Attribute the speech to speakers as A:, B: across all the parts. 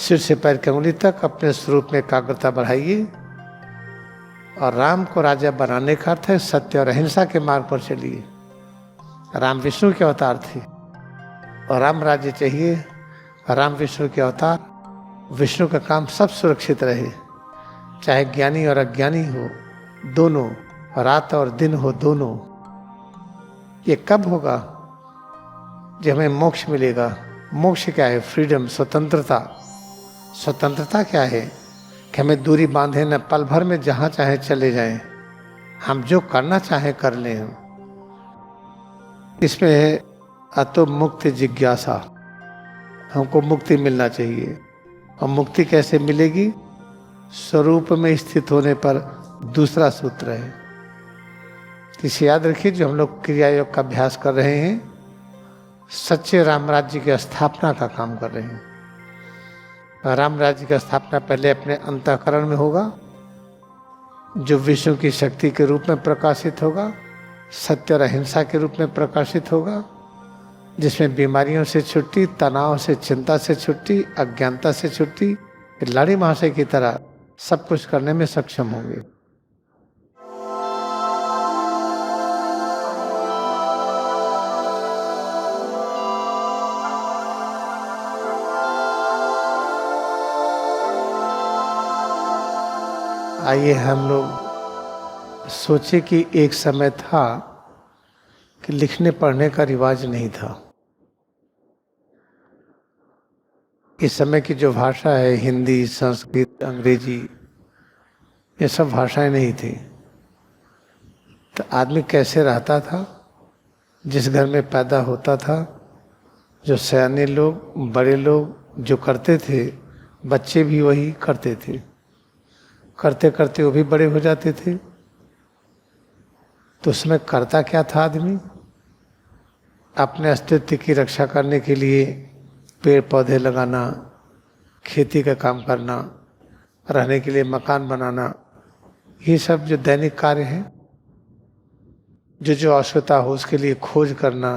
A: सिर से पैर की अंगुली तक अपने स्वरूप में एकाग्रता बढ़ाइए। और राम को राजा बनाने का अर्थ है सत्य और अहिंसा के मार्ग पर चलिए। राम विष्णु के अवतार थे और राम राज्य चाहिए। राम विष्णु के अवतार, विष्णु का काम सब सुरक्षित रहे, चाहे ज्ञानी और अज्ञानी हो दोनों, रात और दिन हो दोनों। ये कब होगा? जब हमें मोक्ष मिलेगा। मोक्ष क्या है? फ्रीडम, स्वतंत्रता। स्वतंत्रता क्या है? कि हमें दूरी बांधे न, पल भर में जहाँ चाहे चले जाएं, हम जो करना चाहे कर लें। हम इसमें है अतो मुक्त जिज्ञासा। हमको मुक्ति मिलना चाहिए। और मुक्ति कैसे मिलेगी? स्वरूप में स्थित होने पर दूसरा सूत्र है। इसे याद रखिए, जो हम लोग क्रिया योग का अभ्यास कर रहे हैं, सच्चे राम राज्य की स्थापना का काम कर रहे हैं। राम राज्य की स्थापना पहले अपने अंतःकरण में होगा, जो विष्णु की शक्ति के रूप में प्रकाशित होगा, सत्य और अहिंसा के रूप में प्रकाशित होगा, जिसमें बीमारियों से छुट्टी, तनाव से, चिंता से छुट्टी, अज्ञानता से छुट्टी, लाड़ी महाशय की तरह सब कुछ करने में सक्षम होंगे। आइए हम लोग सोचे कि एक समय था कि लिखने पढ़ने का रिवाज नहीं था। इस समय की जो भाषा है, हिंदी, संस्कृत, अंग्रेजी, ये सब भाषाएं नहीं थी। तो आदमी कैसे रहता था? जिस घर में पैदा होता था, जो सयाने लोग, बड़े लोग जो करते थे, बच्चे भी वही करते थे। करते करते वो भी बड़े हो जाते थे। तो उसमें करता क्या था आदमी? अपने अस्तित्व की रक्षा करने के लिए पेड़ पौधे लगाना, खेती का काम करना, रहने के लिए मकान बनाना, ये सब जो दैनिक कार्य हैं, जो आवश्यकता हो उसके लिए खोज करना,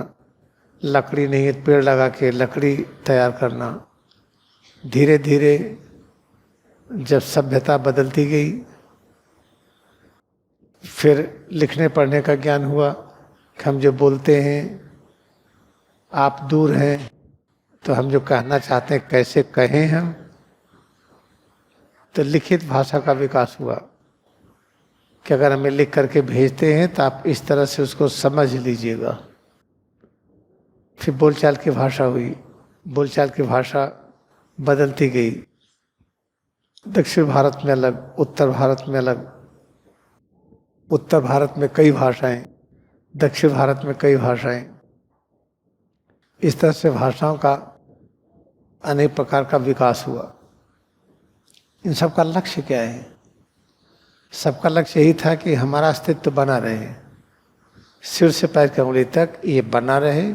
A: लकड़ी नहीं है पेड़ लगा के लकड़ी तैयार करना। धीरे धीरे जब सभ्यता बदलती गई, फिर लिखने पढ़ने का ज्ञान हुआ कि हम जो बोलते हैं, आप दूर हैं तो हम जो कहना चाहते हैं कैसे कहें हम। तो लिखित भाषा का विकास हुआ कि अगर हमें लिख करके भेजते हैं तो आप इस तरह से उसको समझ लीजिएगा। फिर बोलचाल की भाषा हुई, बोलचाल की भाषा बदलती गई। दक्षिण भारत में अलग, उत्तर भारत में अलग, उत्तर भारत में कई भाषाएं, दक्षिण भारत में कई भाषाएं। इस तरह से भाषाओं का अनेक प्रकार का विकास हुआ। इन सब का लक्ष्य क्या है? सबका लक्ष्य यही था कि हमारा अस्तित्व बना रहे, सिर से पैर की अंगुली तक ये बना रहे।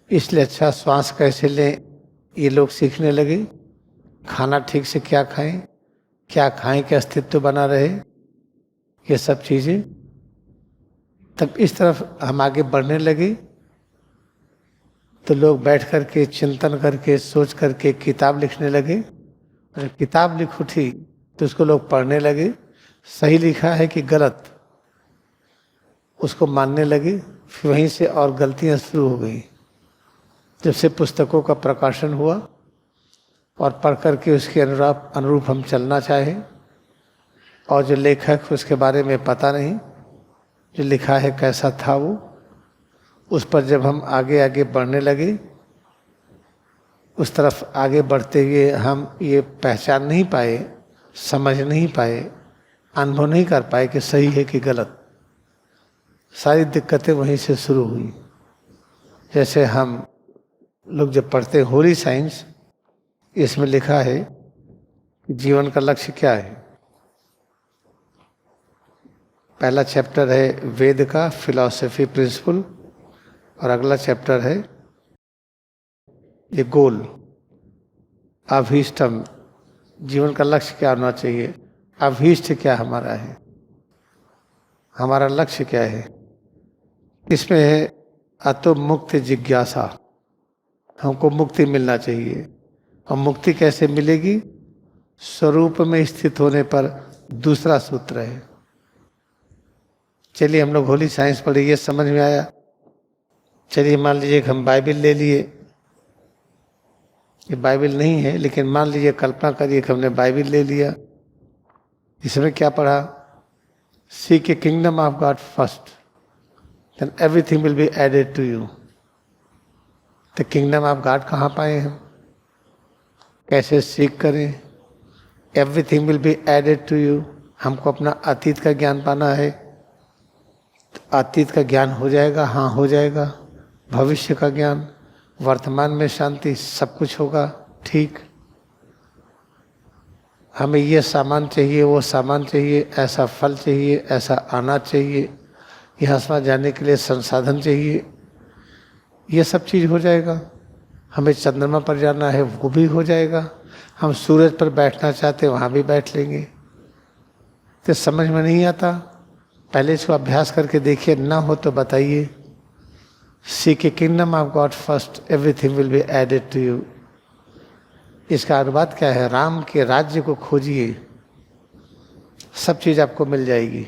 A: इसलिए अच्छा श्वास कैसे लें ये लोग सीखने लगे, खाना ठीक से क्या खाएं, क्या खाएं कि अस्तित्व बना रहे, ये सब चीज़ें। तब इस तरफ हम आगे बढ़ने लगे तो लोग बैठ करके चिंतन करके सोच करके किताब लिखने लगे। और जब किताब लिख उठी तो उसको लोग पढ़ने लगे, सही लिखा है कि गलत, उसको मानने लगे। फिर वहीं से और गलतियां शुरू हो गई। जब से पुस्तकों का प्रकाशन हुआ और पढ़ करके उसके अनुरूप हम चलना चाहें, और जो लेखक उसके बारे में पता नहीं, जो लिखा है कैसा था वो, उस पर जब हम आगे आगे बढ़ने लगे, उस तरफ आगे बढ़ते हुए हम ये पहचान नहीं पाए, समझ नहीं पाए, अनुभव नहीं कर पाए कि सही है कि गलत। सारी दिक्कतें वहीं से शुरू हुई। जैसे हम लोग जब पढ़ते हैं होली साइंस, इसमें लिखा है कि जीवन का लक्ष्य क्या है। पहला चैप्टर है वेद का फिलॉसफी प्रिंसिपल, और अगला चैप्टर है ये गोल, अभीष्टम, जीवन का लक्ष्य क्या होना चाहिए, अभीष्ट क्या हमारा है, हमारा लक्ष्य क्या है। इसमें है अतो मुक्त जिज्ञासा, हमको मुक्ति मिलना चाहिए। और मुक्ति कैसे मिलेगी? स्वरूप में स्थित होने पर दूसरा सूत्र है। चलिए हम लोग होली साइंस पढ़े, ये समझ में आया। चलिए मान लीजिए कि हम बाइबल ले लिए, ये बाइबल नहीं है लेकिन मान लीजिए कल्पना करिए कि हमने बाइबल ले लिया। इसमें क्या पढ़ा? Seek a kingdom of God first, then everything will be added to you. तो किंगडम ऑफ गॉड कहाँ पाए हम? कैसे सीख करें? Everything will be added to you. हमको अपना अतीत का ज्ञान पाना है, तो अतीत का ज्ञान हो जाएगा, हाँ हो जाएगा। भविष्य का ज्ञान, वर्तमान में शांति, सब कुछ होगा ठीक। हमें ये सामान चाहिए, वो सामान चाहिए, ऐसा फल चाहिए, ऐसा अनाज चाहिए, यहाँ से जाने के लिए संसाधन चाहिए, ये सब चीज़ हो जाएगा। हमें चंद्रमा पर जाना है, वो भी हो जाएगा। हम सूरज पर बैठना चाहते वहाँ भी बैठ लेंगे। तो समझ में नहीं आता, पहले इसको अभ्यास करके देखिए, ना हो तो बताइए। Seek a kingdom of God first, everything will be added to you. इसका अनुवाद क्या है? राम के राज्य को खोजिए, सब चीज़ आपको मिल जाएगी।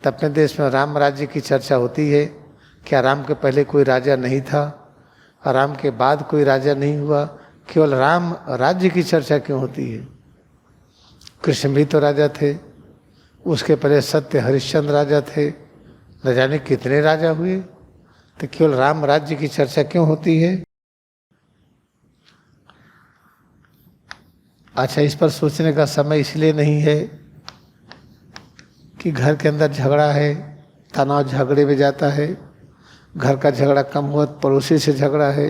A: तो अपने देश में राम राज्य की चर्चा होती है। क्या राम के पहले कोई राजा नहीं था? राम के बाद कोई राजा नहीं हुआ? केवल राम राज्य की चर्चा क्यों होती है? कृष्ण भी तो राजा थे, उसके पहले सत्य हरिश्चंद्र राजा थे, न जाने कितने राजा हुए। तो केवल राम राज्य की चर्चा क्यों होती है? अच्छा, इस पर सोचने का समय इसलिए नहीं है कि घर के अंदर झगड़ा है, तनाव झगड़े में जाता है। घर का झगड़ा कम हुआ तो पड़ोसी से झगड़ा है,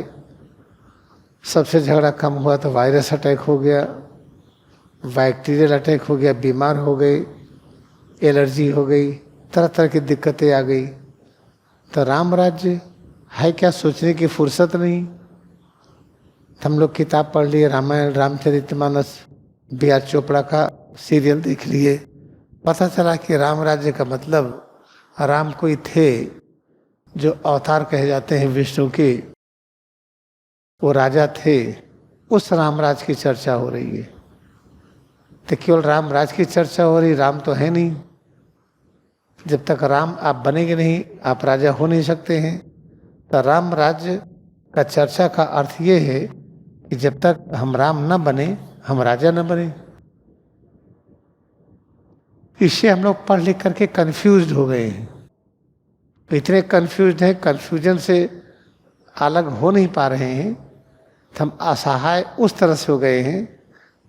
A: सबसे झगड़ा कम हुआ तो वायरस अटैक हो गया, बैक्टीरियल अटैक हो गया, बीमार हो गए, एलर्जी हो गई, तरह तरह की दिक्कतें आ गई। तो राम राज्य है क्या? सोचने की फुर्सत नहीं। हम लोग किताब पढ़ लिए, रामायण, रामचरितमानस, बी आर चोपड़ा का सीरियल देख लिए, पता चला कि राम राज्य का मतलब राम कोई थे जो अवतार कहे जाते हैं विष्णु के, वो राजा थे, उस रामराज की चर्चा हो रही है। तो केवल राम राज की चर्चा हो रही, राम तो है नहीं। जब तक राम आप बनेंगे नहीं, आप राजा हो नहीं सकते हैं। तो राम राज्य का चर्चा का अर्थ ये है कि जब तक हम राम न बने, हम राजा न बने। इससे हम लोग पढ़ लिख करके कंफ्यूज्ड हो गए हैं, इतने कंफ्यूज्ड हैं, कंफ्यूजन से अलग हो नहीं पा रहे हैं। तो हम असहाय उस तरह से हो गए हैं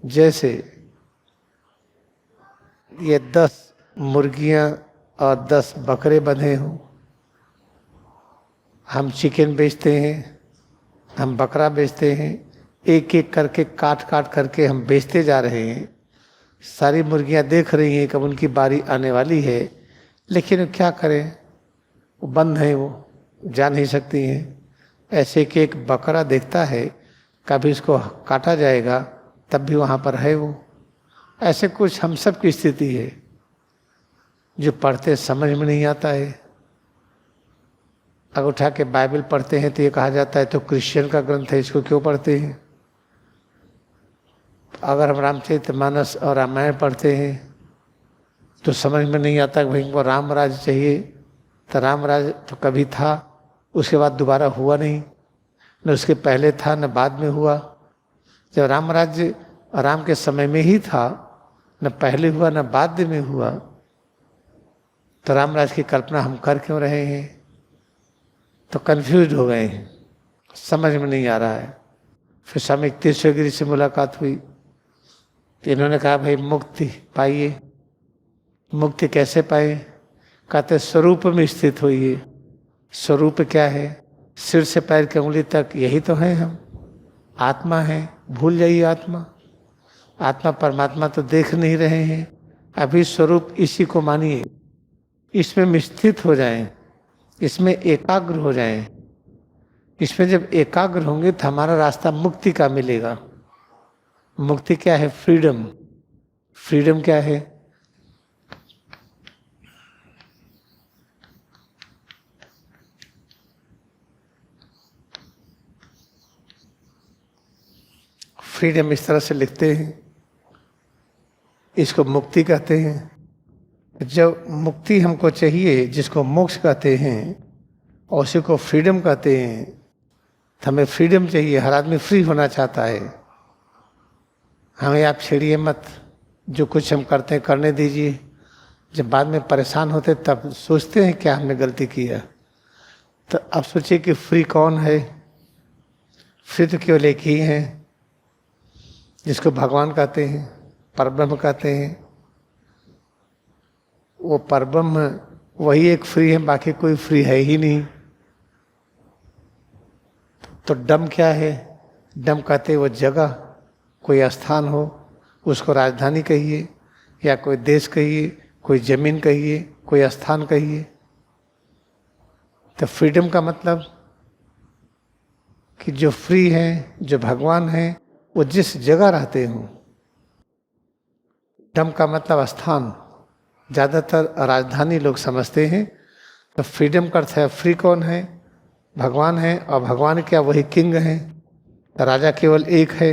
A: जैसे ये 10 मुर्गियां और 10 बकरे बंधे हों। हम चिकन बेचते हैं, हम बकरा बेचते हैं, एक एक करके काट काट करके हम बेचते जा रहे हैं। सारी मुर्गियां देख रही हैं कब उनकी बारी आने वाली है, लेकिन क्या करें, वो बंद हैं, वो जा नहीं सकती हैं। ऐसे कि एक बकरा देखता है कभी इसको काटा जाएगा, तब भी वहाँ पर है वो। ऐसे कुछ हम सब की स्थिति है। जो पढ़ते समझ में नहीं आता है। अगर उठा के बाइबल पढ़ते हैं तो ये कहा जाता है तो क्रिश्चियन का ग्रंथ है, इसको क्यों पढ़ते हैं। अगर हम रामचरितमानस और रामायण पढ़ते हैं तो समझ में नहीं आता कि भाई इनको राम राज चाहिए। तो राम राज तो कभी था, उसके बाद दोबारा हुआ नहीं, न उसके पहले था न बाद में हुआ। जब राम राज्य राम के समय में ही था, न पहले हुआ न बाद में हुआ, तो राम राज की कल्पना हम कर क्यों रहे हैं। तो कंफ्यूज हो गए हैं, समझ में नहीं आ रहा है। फिर स्वामी तीर्थगिरी से मुलाकात हुई तो इन्होंने कहा भाई मुक्ति पाइए। मुक्ति कैसे पाए? कहते स्वरूप में स्थित होइए। स्वरूप क्या है? सिर से पैर की उंगली तक यही तो है हम, आत्मा है। भूल जाइए आत्मा, आत्मा परमात्मा तो देख नहीं रहे हैं। अभी स्वरूप इसी को मानिए, इसमें स्थित हो जाएं, इसमें एकाग्र हो जाएं। इसमें जब एकाग्र होंगे तो हमारा रास्ता मुक्ति का मिलेगा। मुक्ति क्या है? फ्रीडम। फ्रीडम क्या है? फ्रीडम इस तरह से लिखते हैं, इसको मुक्ति कहते हैं। जब मुक्ति हमको चाहिए, जिसको मोक्ष कहते हैं, और उसी को फ्रीडम कहते हैं, तो हमें फ्रीडम चाहिए। हर आदमी फ्री होना चाहता है। हमें आप छेड़िए मत, जो कुछ हम करते हैं करने दीजिए। जब बाद में परेशान होते तब सोचते हैं क्या हमने गलती किया। तो अब सोचिए कि फ्री कौन है? फ्री तो केवल एक ही है, जिसको भगवान कहते हैं, परब्रह्म कहते हैं। वो परब्रह्म वही एक फ्री है, बाकी कोई फ्री है ही नहीं। तो डम क्या है? डम कहते हैं वो जगह, कोई स्थान हो, उसको राजधानी कहिए, या कोई देश कहिए, कोई जमीन कहिए, कोई स्थान कहिए। तो फ्रीडम का मतलब कि जो फ्री है, जो भगवान है, वो जिस जगह रहते हो। डम का मतलब स्थान, ज़्यादातर राजधानी लोग समझते हैं। तो फ्रीडम का अर्थ है फ्री कौन है? भगवान है। और भगवान क्या? वही किंग है। तो राजा केवल एक है,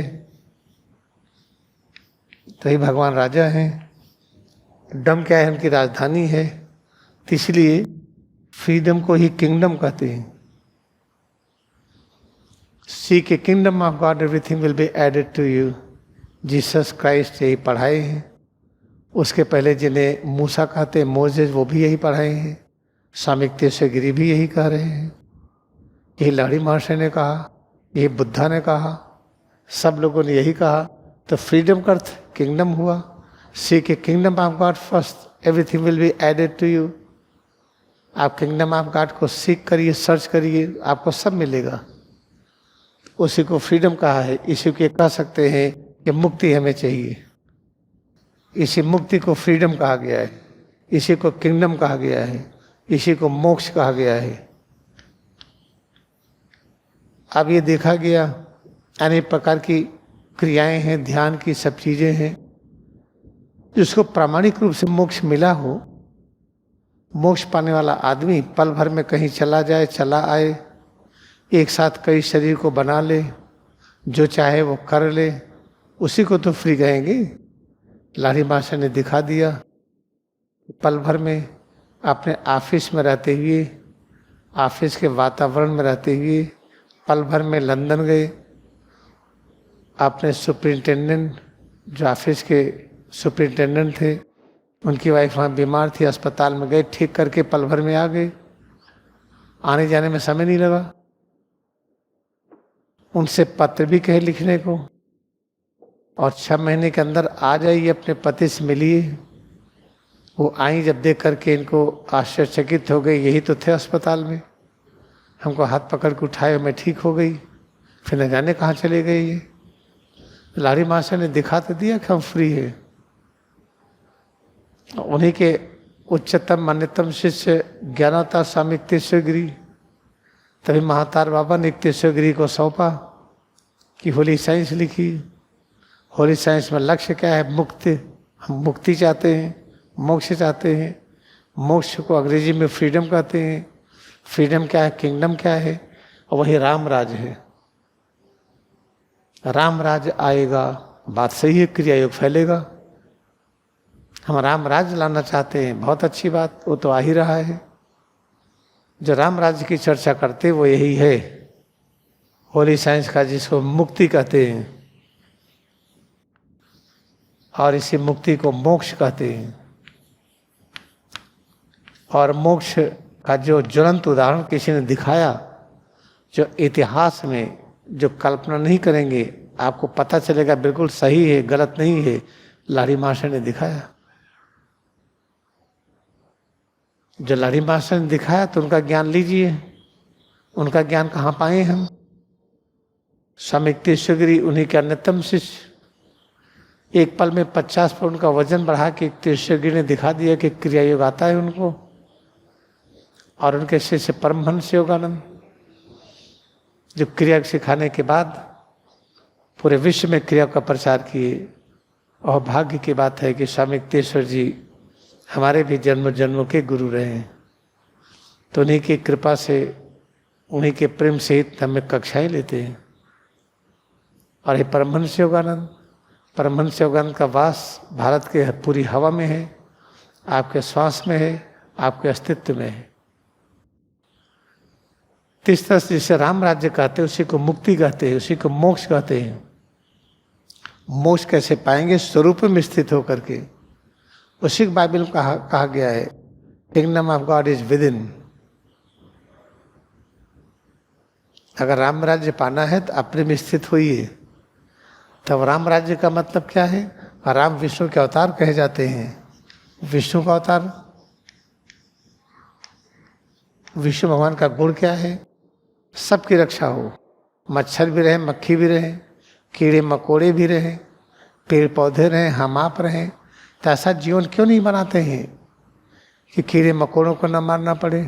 A: तो ही भगवान राजा हैं। डम क्या है? उनकी राजधानी है। तो इसलिए फ्रीडम को ही किंगडम कहते हैं। Seek a kingdom of God, everything will be added to you. Jesus Christ यही पढ़ाए हैं। उसके पहले जिन्हें मूसा कहते हैं, मोजेस, वो भी यही पढ़ाए हैं। स्वामी तेजस्वी भी यही कह रहे हैं। यही लाड़ी महाशय ने कहा, यही बुद्धा ने कहा, सब लोगों ने यही कहा। तो फ्रीडम का अर्थ किंगडम हुआ। Seek a kingdom of God first, everything will be added to you. आप किंगडम ऑफ गॉड को सीख करिए, सर्च करिए, आपको सब मिलेगा। उसी को फ्रीडम कहा है। इसी को कह सकते हैं कि मुक्ति हमें चाहिए। इसी मुक्ति को फ्रीडम कहा गया है, इसी को किंगडम कहा गया है, इसी को मोक्ष कहा गया है। अब ये देखा गया अनेक प्रकार की क्रियाएं हैं, ध्यान की सब चीजें हैं। जिसको प्रामाणिक रूप से मोक्ष मिला हो, मोक्ष पाने वाला आदमी पल भर में कहीं चला जाए, चला आए, एक साथ कई शरीर को बना ले, जो चाहे वो कर ले, उसी को तो फ्री कहेंगे। लाड़ी मास्टर ने दिखा दिया। पल भर में अपने ऑफिस में रहते हुए, ऑफिस के वातावरण में रहते हुए, पल भर में लंदन गए। अपने सुपरिंटेंडेंट, जो ऑफिस के सुपरिंटेंडेंट थे, उनकी वाइफ वहाँ बीमार थी, अस्पताल में गए, ठीक करके पल भर में आ गए। आने जाने में समय नहीं लगा। उनसे पत्र भी कहे लिखने को, और 6 महीने के अंदर आ जाइए, अपने पति से मिलिए। वो आई, जब देख करके इनको आश्चर्यचकित हो गई। यही तो थे अस्पताल में, हमको हाथ पकड़ के उठाए, मैं ठीक हो गई, फिर न जाने कहाँ चले गए ये। लाड़ी मास्टर ने दिखा तो दिया कि हम फ्री है। उन्हीं के उच्चतम मान्यतम शिष्य ज्ञानवता स्वामी तेजस्वी, तभी महातार बाबा ने तेजस्वी को सौंपा कि होली साइंस लिखी। होली साइंस में लक्ष्य क्या है? मुक्ति। हम मुक्ति चाहते हैं, मोक्ष चाहते हैं। मोक्ष को अंग्रेजी में फ्रीडम कहते हैं। फ्रीडम क्या है? किंगडम क्या है? और वही राम राज है। राम राज आएगा, बात सही है, क्रिया योग फैलेगा। हम राम राज लाना चाहते हैं, बहुत अच्छी बात, वो तो आ ही रहा है। जो राम राज्य की चर्चा करते वो यही है, होली साइंस का, जिसको मुक्ति कहते हैं। और इसी मुक्ति को मोक्ष कहते हैं। और मोक्ष का जो ज्वलंत उदाहरण किसी ने दिखाया, जो इतिहास में जो कल्पना नहीं करेंगे, आपको पता चलेगा बिल्कुल सही है, गलत नहीं है, लाड़ी मास्टर ने दिखाया। जो लाड़ी मास्टर ने दिखाया तो उनका ज्ञान लीजिए। उनका ज्ञान कहाँ पाए हम? स्वामी तेजस्वी उन्हीं के अन्यतम शिष्य। एक पल में 50 पाउंड का वजन बढ़ा के तेजस्वी ने दिखा दिया कि क्रिया योग आता है उनको। और उनके शिष्य परमहंस योगानंद, जो क्रिया सिखाने के बाद पूरे विश्व में क्रिया का प्रचार किए। और भाग्य की बात है कि स्वामी तेजस्वी जी हमारे भी जन्म जन्मों के गुरु रहे हैं। तो उन्हीं की कृपा से, उन्हीं के प्रेम से हमें कक्षाएं लेते हैं। और ये परमहंस योगानंद, परमहंस योगानंद का वास भारत के पूरी हवा में है, आपके श्वास में है, आपके अस्तित्व में है। इस तरह से जिसे राम राज्य कहते हैं उसी को मुक्ति कहते हैं, उसी को मोक्ष कहते हैं। मोक्ष कैसे पाएंगे? स्वरूप में स्थित होकर के। उसी बाइबल में कहा गया है, kingdom of God is with in. अगर राम राज्य पाना है तो अपने में स्थित होइए। तब राम राज्य का मतलब क्या है? राम विष्णु के अवतार कहे जाते हैं। विष्णु का अवतार, विष्णु भगवान का गुण क्या है? सबकी रक्षा हो, मच्छर भी रहे, मक्खी भी रहे, कीड़े मकोड़े भी रहे, पेड़ पौधे रहे, हम आप रहें। तो ऐसा जीवन क्यों नहीं बनाते हैं कि कीड़े मकोड़ों को न मारना पड़े,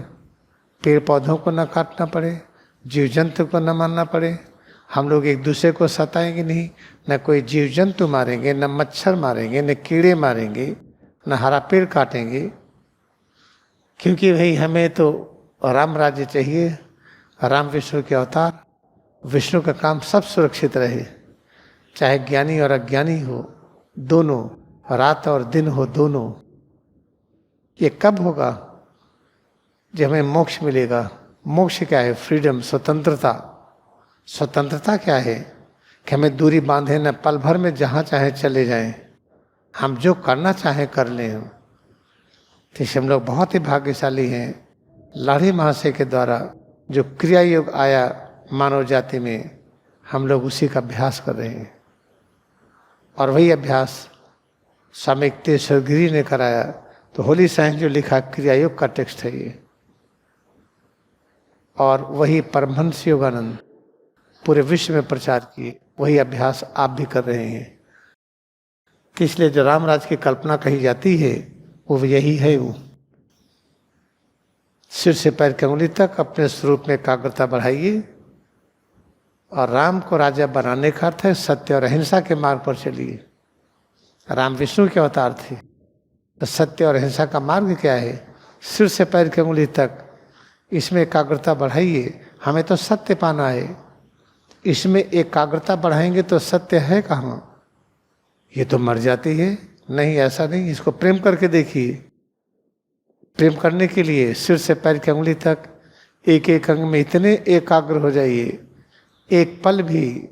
A: पेड़ पौधों को न काटना पड़े, जीव जंतु को न मारना पड़े। हम लोग एक दूसरे को सताएंगे नहीं, न कोई जीव जंतु मारेंगे, न मच्छर मारेंगे, न कीड़े मारेंगे, न हरा पेड़ काटेंगे। क्योंकि भाई हमें तो राम राज्य चाहिए, राम विष्णु के अवतार। विष्णु का काम सब सुरक्षित रहे, चाहे ज्ञानी और अज्ञानी हो, दोनों, रात और दिन हो, दोनों। ये कब होगा? जब हमें मोक्ष मिलेगा। मोक्ष क्या है? फ्रीडम, स्वतंत्रता। स्वतंत्रता क्या है? कि हमें दूरी बांधे न, पल भर में जहाँ चाहे चले जाएं, हम जो करना चाहें कर लें। हम तो हम लोग बहुत ही भाग्यशाली हैं। लाड़ी महाशय के द्वारा जो क्रिया योग आया मानव जाति में, हम लोग उसी का अभ्यास कर रहे हैं। और वही अभ्यास स्वामी तेश्वर गिरी ने कराया। तो होली साइंस जो लिखा क्रिया योग का टेक्स्ट है ये। और वही परमहंस योगानंद पूरे विश्व में प्रचार किए, वही अभ्यास आप भी कर रहे हैं। इसलिए जो रामराज की कल्पना कही जाती है वो यही है। वो सिर से पैर की अंगुली तक अपने स्वरूप में एकाग्रता बढ़ाइए और राम को राजा बनाने का अर्थ है सत्य और अहिंसा के मार्ग पर चलिए। राम विष्णु के अवतार थे, तो सत्य और अहिंसा का मार्ग क्या है? सिर से पैर की अंगुली तक इसमें एकाग्रता बढ़ाइए। हमें तो सत्य पाना है, इसमें एकाग्रता बढ़ाएंगे तो सत्य है कहाँ? ये तो मर जाती है। नहीं, ऐसा नहीं, इसको प्रेम करके देखिए। प्रेम करने के लिए सिर से पैर की अंगुली तक एक एक अंग में इतने एकाग्र हो जाइए, एक पल भी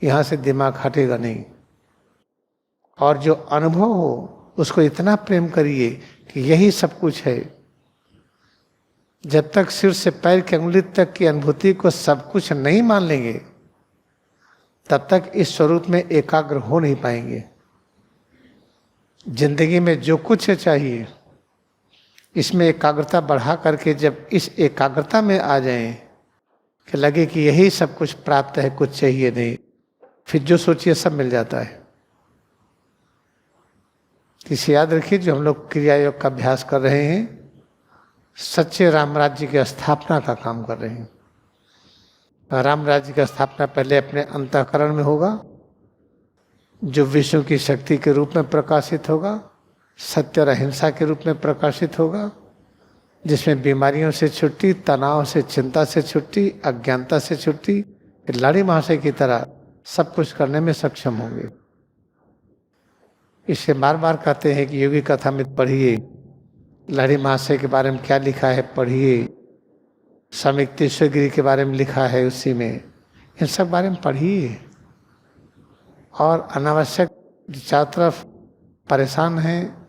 A: यहाँ से दिमाग हटेगा नहीं। और जो अनुभव हो उसको इतना प्रेम करिए कि यही सब कुछ है। जब तक सिर से पैर की अंगुली तक की अनुभूति को सब कुछ नहीं मान लेंगे, तब तक इस स्वरूप में एकाग्र हो नहीं पाएंगे। जिंदगी में जो कुछ चाहिए, इसमें एकाग्रता बढ़ा करके जब इस एकाग्रता में आ जाएं कि लगे कि यही सब कुछ प्राप्त है, कुछ चाहिए नहीं, फिर जो सोचिए सब मिल जाता है। इसे याद रखिए, जो हम लोग क्रिया योग का अभ्यास कर रहे हैं, सच्चे राम राज्य की स्थापना का काम कर रहे हैं। राम राज्य की स्थापना पहले अपने अंतःकरण में होगा, जो विष्णु की शक्ति के रूप में प्रकाशित होगा, सत्य और अहिंसा के रूप में प्रकाशित होगा, जिसमें बीमारियों से छुट्टी, तनाव से, चिंता से छुट्टी, अज्ञानता से छुट्टी, लाड़ी महाशय की तरह सब कुछ करने में सक्षम होंगे। इसे बार बार कहते हैं कि योगी कथामृत पढ़िए, लाड़ी महाशय के बारे में क्या लिखा है पढ़िए, स्वामी तेश्वर गिरी के बारे में लिखा है उसी में, इन सब बारे में पढ़िए। और अनावश्यक चारों तरफ परेशान हैं,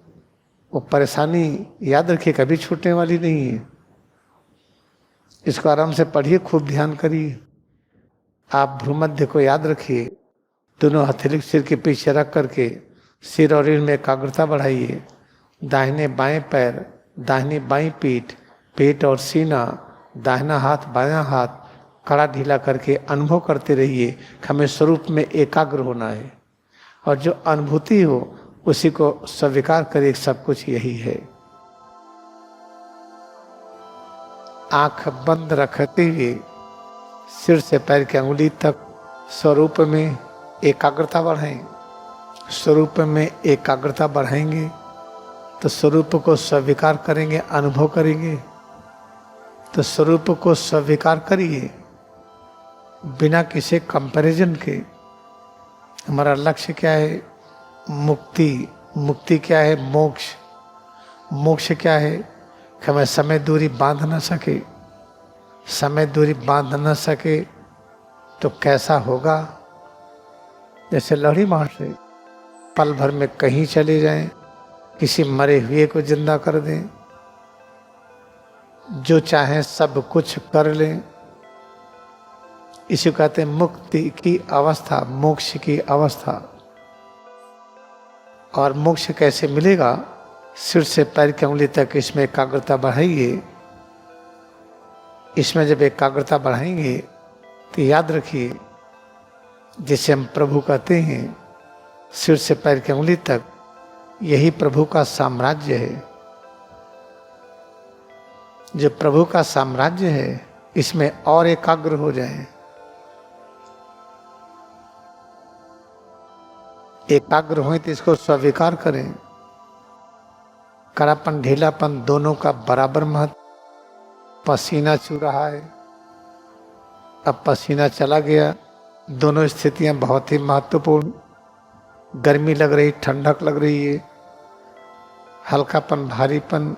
A: वो परेशानी याद रखिए कभी छूटने वाली नहीं है। इसको आराम से पढ़िए, खूब ध्यान करिए। आप भ्रूमध्य को याद रखिए, दोनों हथेली सिर के पीछे रख करके सिर और रीढ़ में एकाग्रता बढ़ाइए। दाहिने बाएं पैर, दाहिनी बाईं पीठ, पेट और सीना, दाहिना हाथ बायां हाथ कड़ा ढीला करके अनुभव करते रहिए कि हमें स्वरूप में एकाग्र होना है। और जो अनुभूति हो उसी को स्वीकार करिए, सब कुछ यही है। आंख बंद रखते हुए सिर से पैर की अंगुली तक स्वरूप में एकाग्रता बढ़ाएं। स्वरूप में एकाग्रता बढ़ाएंगे तो स्वरूप को स्वीकार करेंगे, अनुभव करेंगे। तो स्वरूप को स्वीकार करिए बिना किसी कंपैरिजन के, हमारा लक्ष्य क्या है? मुक्ति। मुक्ति क्या है? मोक्ष। मोक्ष क्या है? कि हमें समय दूरी बांध न सके। समय दूरी बांध न सके तो कैसा होगा? जैसे लहड़ी महर्षि पल भर में कहीं चले जाएं, किसी मरे हुए को जिंदा कर दें, जो चाहें सब कुछ कर लें। इसे कहते हैं मुक्ति की अवस्था, मोक्ष की अवस्था। और मोक्ष कैसे मिलेगा? सिर से पैर की उंगली तक इसमें एकाग्रता बढ़ाइए। इसमें जब एकाग्रता बढ़ाएंगे तो याद रखिए, जिसे हम प्रभु कहते हैं, सिर से पैर की उंगली तक, यही प्रभु का साम्राज्य है। जो प्रभु का साम्राज्य है, इसमें और एकाग्र हो जाए। एकाग्र हो तो इसको स्वीकार करें। कड़ापन ढीलापन दोनों का बराबर महत्व। पसीना चू रहा है, अब पसीना चला गया, दोनों स्थितियां बहुत ही महत्वपूर्ण। गर्मी लग रही, ठंडक लग रही है, हल्कापन, भारीपन,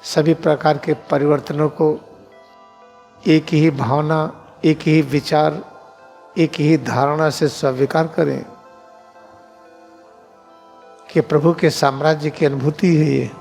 A: सभी प्रकार के परिवर्तनों को एक ही भावना, एक ही विचार, एक ही धारणा से स्वीकार करें कि प्रभु के साम्राज्य की अनुभूति है ये।